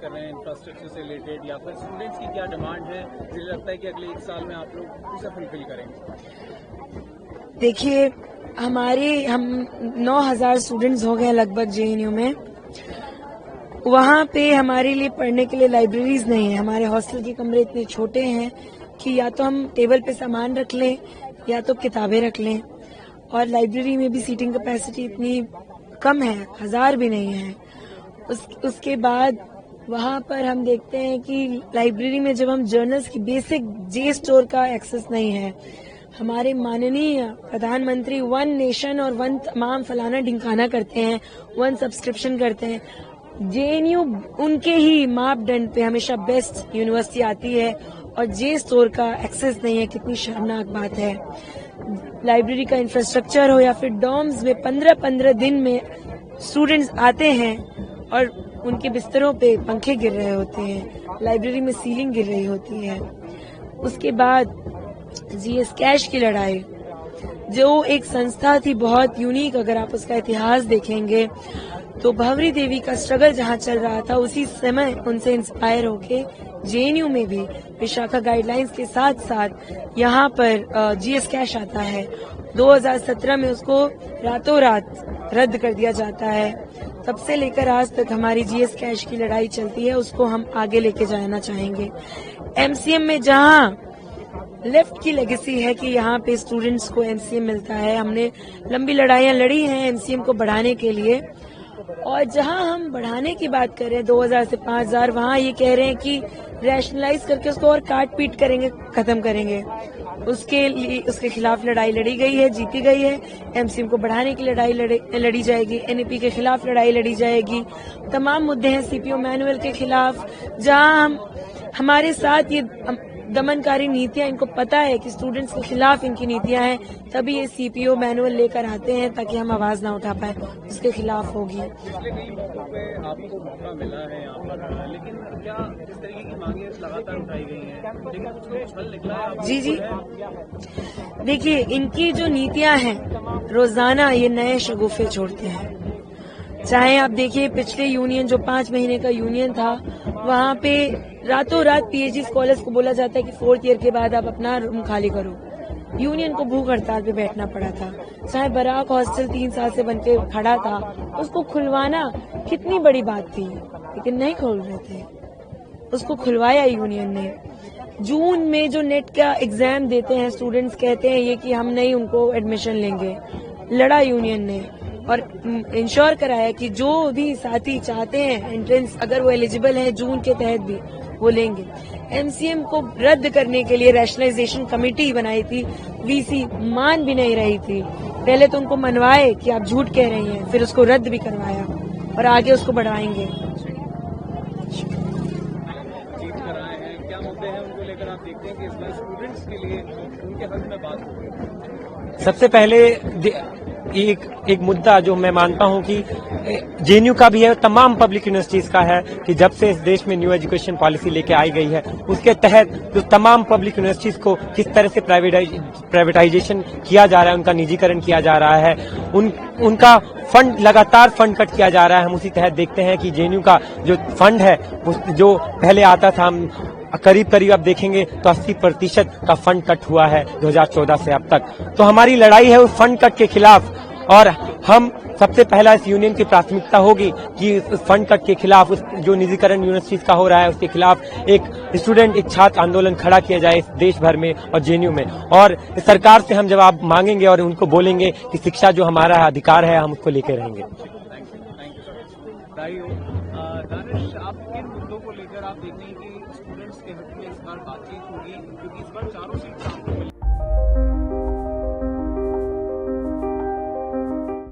कर रहे हैं इंफ्रास्ट्रक्चर से रिलेटेड, या फिर स्टूडेंट्स की क्या डिमांड है, मुझे लगता है कि अगले 1 साल में आप लोग उसे फुलफिल करेंगे? देखिए, हम 9,000 स्टूडेंट्स हो गए लगभग जेएनयू में। वहाँ पे हमारे लिए पढ़ने के लिए लाइब्रेरीज नहीं है। हमारे हॉस्टल के कमरे इतने छोटे हैं कि या तो हम टेबल पे सामान रख लें या तो किताबें रख लें, और लाइब्रेरी में भी सीटिंग कैपेसिटी इतनी कम है, 1000 भी नहीं है। उसके बाद वहाँ पर हम देखते हैं कि लाइब्रेरी में जब हम जर्नल्स की बेसिक जे स्टोर का एक्सेस नहीं है। हमारे माननीय प्रधानमंत्री 1 नेशन और 1 तमाम फलाना ढिंकाना करते हैं, 1 सब्सक्रिप्शन करते हैं। जेएनयू उनके ही मापदंड पे हमेशा बेस्ट यूनिवर्सिटी आती है और जे स्टोर का एक्सेस नहीं है। कितनी शर्मनाक बात है। लाइब्रेरी का इंफ्रास्ट्रक्चर हो या फिर डॉर्म्स में 15-15 दिन में स्टूडेंट्स आते हैं और उनके बिस्तरों पे पंखे गिर रहे होते हैं, लाइब्रेरी में सीलिंग गिर रही होती है। उसके बाद जीएस कैश की लड़ाई, जो एक संस्था थी बहुत यूनिक, अगर आप उसका इतिहास देखेंगे तो भंवरी देवी का स्ट्रगल जहाँ चल रहा था, उसी समय उनसे इंस्पायर होके जेएनयू में भी विशाखा गाइडलाइंस के साथ साथ यहाँ पर जीएस कैश आता है। 2017 में उसको रातों रात रद्द कर दिया जाता है। तब से लेकर आज तक हमारी जीएस कैश की लड़ाई चलती है, उसको हम आगे लेके जाना चाहेंगे। एमसीएम में जहाँ लेफ्ट की लेगेसी है कि यहाँ पे स्टूडेंट्स को एमसीएम मिलता है, हमने लंबी लड़ाइयाँ लड़ी हैं एमसीएम को बढ़ाने के लिए, और जहां हम बढ़ाने की बात कर रहे हैं 2000 से 5000, वहां ये कह रहे हैं कि रैशनलाइज करके उसको और काट पीट करेंगे, खत्म करेंगे। उसके खिलाफ लड़ाई लड़ी गई है, जीती गई है। एमसीएम को बढ़ाने की लड़ाई लड़ी जाएगी, एनईपी के खिलाफ लड़ाई लड़ी जाएगी। तमाम मुद्दे हैं सीपीओ मैनुअल के खिलाफ, जहां हमारे साथ ये दमनकारी नीतियां, इनको पता है कि स्टूडेंट्स के खिलाफ इनकी नीतियां हैं, तभी ये सीपीओ मैनुअल लेकर आते हैं ताकि हम आवाज ना उठा पाए। उसके खिलाफ होगी। पिछले कई मौकों पे आपको मौका मिला है यहाँ पर, लेकिन क्या जिस तरीके की मांगे लगातार उठाई गई हैं, लेकिन कुछ फल निकला है? जी, देखिए, इनकी जो नीतियां हैं रोजाना ये नए शगुफे छोड़ते हैं। चाहे आप देखिए, पिछले यूनियन जो 5 महीने का यूनियन था, वहाँ पे रातों रात पीएचडी स्कॉलर्स को बोला जाता है कि 4th ईयर के बाद आप अपना रूम खाली करो। यूनियन को भूख हड़ताल पे बैठना पड़ा था। चाहे बराक हॉस्टल 3 साल से बनके खड़ा था, उसको खुलवाना कितनी बड़ी बात थी, लेकिन नहीं खोल रहे थे। उसको खुलवाया यूनियन ने। जून में जो नेट का एग्जाम देते हैं स्टूडेंट्स, कहते हैं ये कि हम नहीं उनको एडमिशन लेंगे। लड़ा यूनियन ने और इंश्योर कराया कि जो भी साथी चाहते हैं एंट्रेंस, अगर वो एलिजिबल है जून के तहत भी, वो लेंगे। एमसीएम को रद्द करने के लिए रैशनलाइजेशन कमेटी बनाई थी, वीसी मान भी नहीं रही थी। पहले तो उनको मनवाए कि आप झूठ कह रही हैं, फिर उसको रद्द भी करवाया और आगे उसको बढ़ाएंगे। जीत कर आए हैं, क्या मुद्दे हैं उनको लेकर आप देखते हैं कि इस बार स्टूडेंट्स के लिए उनके हक में बात होगी? सबसे पहले एक मुद्दा जो मैं मानता हूं कि जेएनयू का भी है, तमाम पब्लिक यूनिवर्सिटीज का है, कि जब से इस देश में न्यू एजुकेशन पॉलिसी लेके आई गई है, उसके तहत जो तमाम पब्लिक यूनिवर्सिटीज को किस तरह से प्राइवेटाइजेशन किया जा रहा है, उनका निजीकरण किया जा रहा है, उनका फंड लगातार फंड कट किया जा रहा है। हम उसी तहत देखते हैं कि जेएनयू का जो फंड है, जो पहले आता था, हम करीब आप देखेंगे तो 80% का फंड कट हुआ है 2014 से अब तक। तो हमारी लड़ाई है उस फंड कट के खिलाफ, और हम सबसे पहला इस यूनियन की प्राथमिकता होगी कि उस फंड कट के खिलाफ, उस जो निजीकरण यूनिवर्सिटीज का हो रहा है, उसके खिलाफ एक छात्र आंदोलन खड़ा किया जाए इस देश भर में और जेएनयू में। और सरकार से हम जवाब मांगेंगे और उनको बोलेंगे कि शिक्षा जो हमारा अधिकार है, हम उसको लेके रहेंगे। दानिश, आप किन मुद्दों को लेकर आप देखते हैं कि स्टूडेंट्स के हक में इस बार बातचीत होगी, क्योंकि इस बार 4 सीट